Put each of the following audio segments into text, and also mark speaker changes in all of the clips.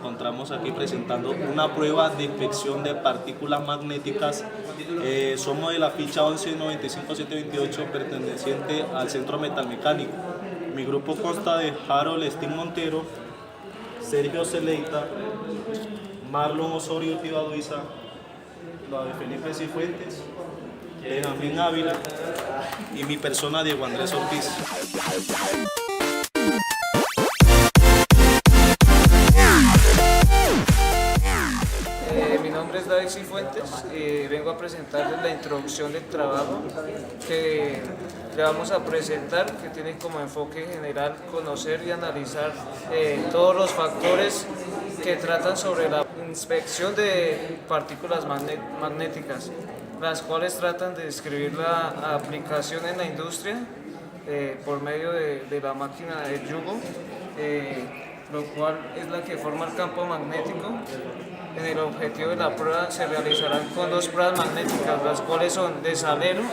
Speaker 1: encontramos aquí presentando una prueba de inspección de partículas magnéticas. Somos de la ficha 1195728 perteneciente al Centro Metalmecánico. Mi grupo consta de Harold Sting Montero, Sergio Celeita, Marlon Osorio Tibaduiza, la de Felipe Cifuentes, Benjamín Ávila y mi persona Diego Andrés Ortiz.
Speaker 2: Mi nombre es David Cifuentes y vengo a presentarles la introducción del trabajo que le vamos a presentar, que tiene como enfoque general conocer y analizar todos los factores que tratan sobre la inspección de partículas magnéticas, las cuales tratan de describir la aplicación en la industria por medio de la máquina de yugo, lo cual es la que forma el campo magnético. En el objetivo de la prueba se realizarán con dos pruebas magnéticas, las cuales son de salero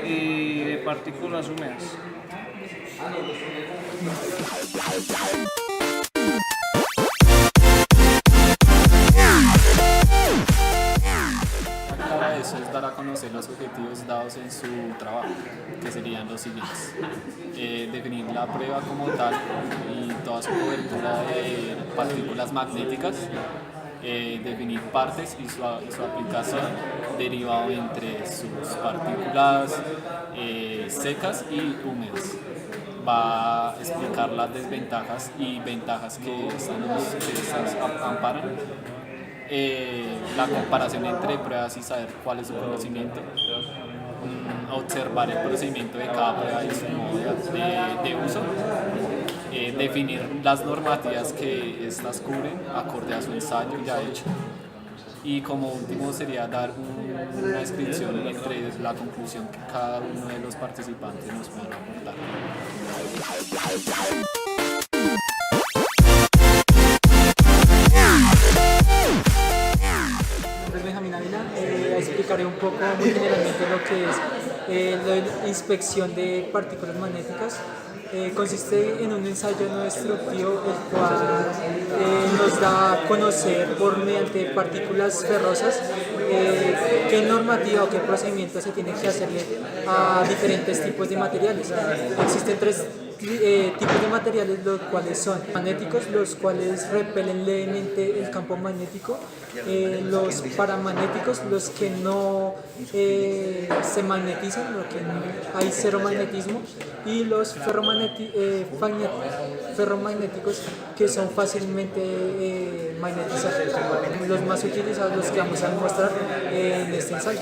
Speaker 2: y de partículas húmedas.
Speaker 3: Para eso es dar a conocer los objetivos dados en su trabajo, que serían los siguientes: definir la prueba como tal y toda su cobertura de partículas magnéticas, definir partes y su aplicación, derivado entre sus partículas secas y húmedas. Va a explicar las desventajas y ventajas que estas amparan, la comparación entre pruebas y saber cuál es su conocimiento, observar el procedimiento de cada prueba y su modo de uso, definir las normativas que estas cubren acorde a su ensayo ya hecho, y como último sería dar una descripción entre la conclusión que cada uno de los participantes nos puede aportar.
Speaker 4: Benjamín Ávila, explicaré un poco muy generalmente lo que es la inspección de partículas magnéticas. Consiste en un ensayo no destructivo, el cual nos da a conocer por mediante partículas ferrosas qué normativa o qué procedimiento se tiene que hacerle a diferentes tipos de materiales. Existen tres tipos de materiales, los cuales son magnéticos, los cuales repelen levemente el campo magnético, los paramagnéticos, los que no se magnetizan, lo que hay cero magnetismo, y los ferromagnéticos, que son fácilmente magnetizables. Los más utilizados, los que vamos a mostrar en este ensayo.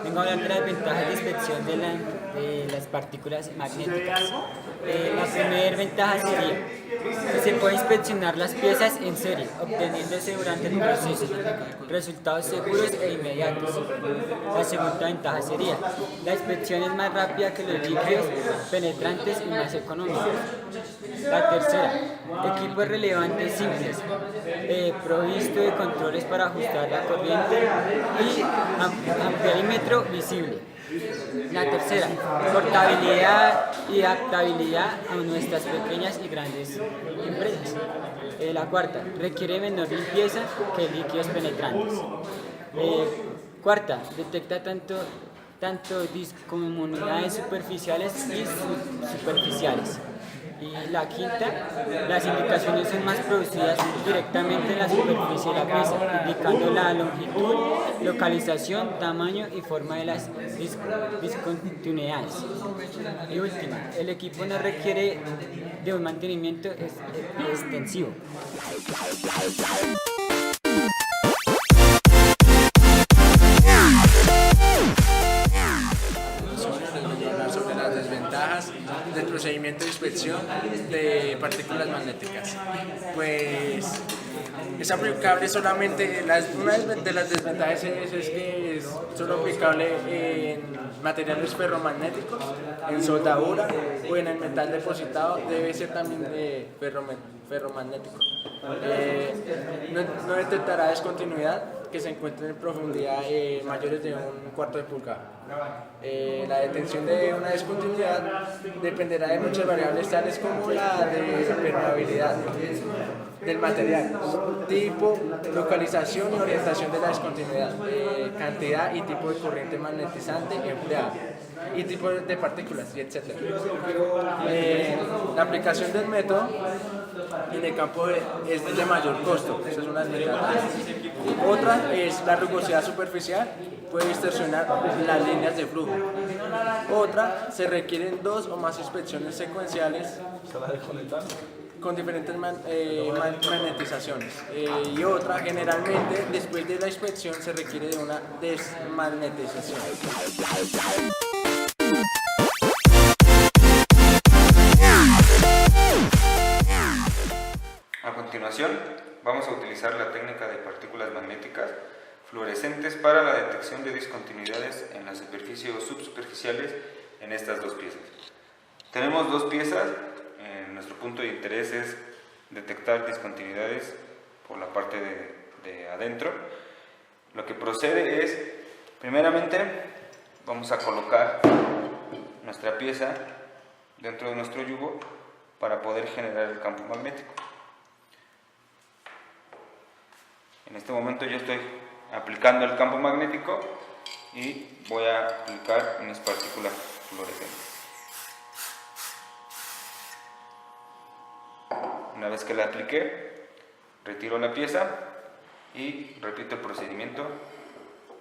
Speaker 5: Vengo a hablar de las ventajas de inspección de las partículas magnéticas. La primera ventaja sería que se puede inspeccionar las piezas en serie, obteniéndose durante el proceso resultados seguros e inmediatos. La segunda ventaja sería la inspección es más rápida que los líquidos penetrantes y más económica. La tercera, equipos relevantes simples, provisto de controles para ajustar la corriente y amperímetro visible. La tercera, portabilidad y adaptabilidad a nuestras pequeñas y grandes empresas. La cuarta, requiere menor limpieza que líquidos penetrantes. Cuarta, detecta tanto discomunidades superficiales y subsuperficiales. Y la quinta, las indicaciones son más producidas directamente en la superficie de la pieza, indicando la longitud, localización, tamaño y forma de las discontinuidades. Y última, el equipo no requiere de un mantenimiento extensivo.
Speaker 6: Sobre las desventajas del procedimiento de inspección de partículas magnéticas. Pues es aplicable solamente, una de las desventajas es que es solo aplicable en materiales ferromagnéticos, en soldadura o en el metal depositado. Debe ser también ferromagnético. No detectará descontinuidad que se encuentre en profundidad mayores de 1/4 de pulgada. La detección de una descontinuidad dependerá de muchas variables tales como la de permeabilidad del material, tipo, localización y orientación de la descontinuidad, cantidad y tipo de corriente magnetizante empleada y tipo de partículas, y etc. La aplicación del método en el campo es de mayor costo, esa es una desventaja. Otra es la rugosidad superficial, puede distorsionar las líneas de flujo. Otra, se requieren 2 o más inspecciones secuenciales con diferentes magnetizaciones. Y otra, generalmente, después de la inspección se requiere de una desmagnetización.
Speaker 7: A continuación, vamos a utilizar la técnica de partículas magnéticas fluorescentes para la detección de discontinuidades en la superficie o subsuperficiales en estas dos piezas. Tenemos dos piezas, nuestro punto de interés es detectar discontinuidades por la parte de adentro. Lo que procede es, primeramente, vamos a colocar nuestra pieza dentro de nuestro yugo para poder generar el campo magnético. En este momento yo estoy aplicando el campo magnético y voy a aplicar mis partículas fluorescentes. Una vez que la apliqué, retiro la pieza y repito el procedimiento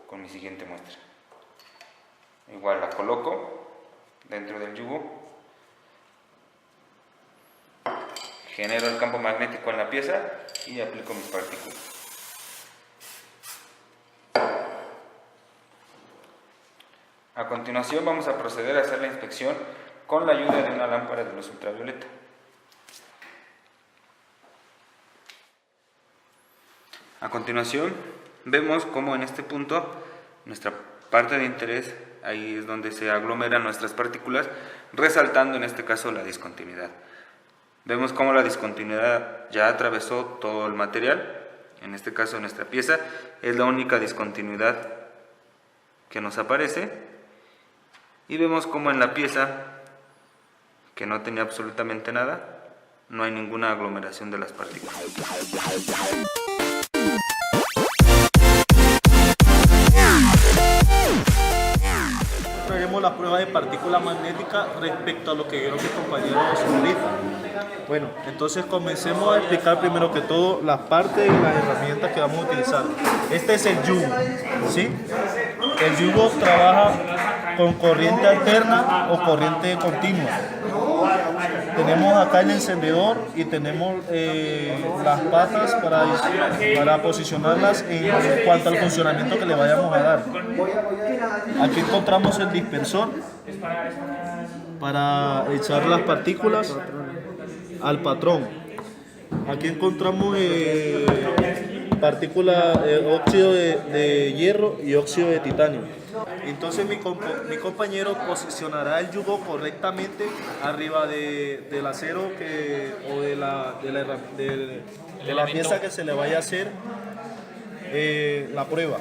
Speaker 7: con mi siguiente muestra. Igual la coloco dentro del yugo, genero el campo magnético en la pieza y aplico mis partículas. A continuación vamos a proceder a hacer la inspección con la ayuda de una lámpara de luz ultravioleta. A continuación vemos cómo en este punto nuestra parte de interés, ahí es donde se aglomeran nuestras partículas, resaltando en este caso la discontinuidad. Vemos cómo la discontinuidad ya atravesó todo el material, en este caso nuestra pieza, es la única discontinuidad que nos aparece. Y vemos como en la pieza, que no tenía absolutamente nada, no hay ninguna aglomeración de las partículas.
Speaker 1: Traeremos la prueba de partícula magnética respecto a lo que vieron mis compañeros ahorita. Bueno, entonces comencemos a explicar primero que todo las partes y las herramientas que vamos a utilizar. Este es el yugo, ¿sí? El yugo trabaja con corriente alterna o corriente continua. Tenemos acá el encendedor y tenemos las patas para posicionarlas en cuanto al funcionamiento que le vayamos a dar. Aquí encontramos el dispersor para echar las partículas al patrón. Aquí encontramos partículas, óxido de hierro y óxido de titanio. Entonces mi compañero posicionará el yugo correctamente arriba del acero o de la pieza que se le vaya a hacer la prueba.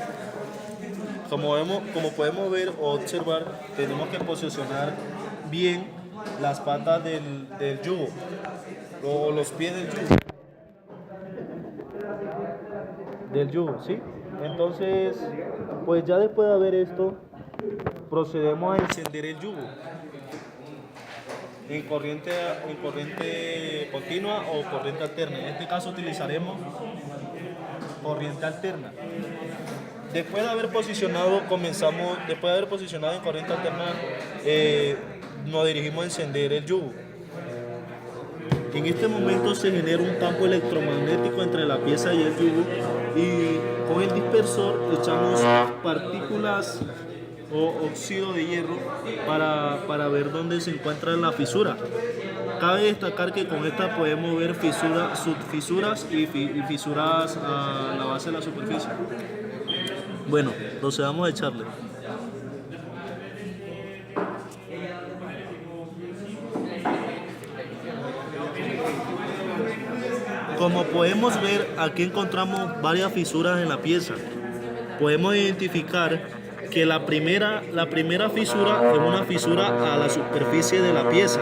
Speaker 1: Como podemos ver o observar, tenemos que posicionar bien las patas del yugo o los pies del yugo, ¿sí? Entonces, pues ya después de ver esto, procedemos a encender el yugo en corriente continua o corriente alterna. En este caso utilizaremos corriente alterna. Después de haber posicionado en corriente alterna, nos dirigimos a encender el yugo. En este momento se genera un campo electromagnético entre la pieza y el yugo, y con el dispersor echamos partículas o óxido de hierro para ver dónde se encuentra la fisura. Cabe destacar que con esta podemos ver subfisuras y fisuras a la base de la superficie. Bueno, procedamos a echarle. Como podemos ver, aquí encontramos varias fisuras en la pieza. Podemos identificar que la primera fisura es una fisura a la superficie de la pieza,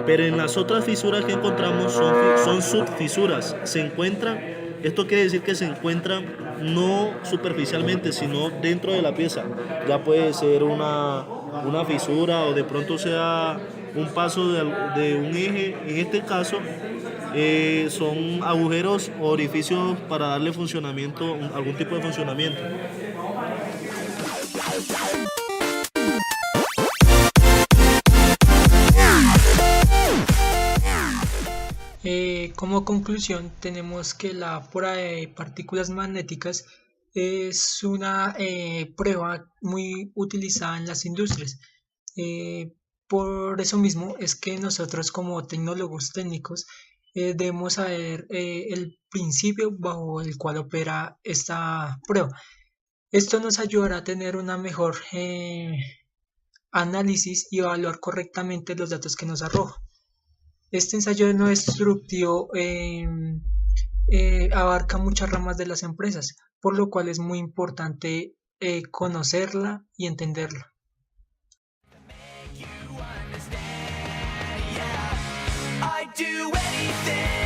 Speaker 1: pero en las otras fisuras que encontramos son subfisuras. Esto quiere decir que se encuentran no superficialmente, sino dentro de la pieza. Ya puede ser una fisura o de pronto sea un paso de un eje. En este caso son agujeros o orificios para darle funcionamiento, algún tipo de funcionamiento.
Speaker 4: Como conclusión, tenemos que la prueba de partículas magnéticas es una prueba muy utilizada en las industrias. Por eso mismo es que nosotros como tecnólogos técnicos debemos saber el principio bajo el cual opera esta prueba. Esto nos ayudará a tener una mejor análisis y evaluar correctamente los datos que nos arroja. Este ensayo no destructivo abarca muchas ramas de las empresas, por lo cual es muy importante conocerla y entenderla.
Speaker 8: I'd do anything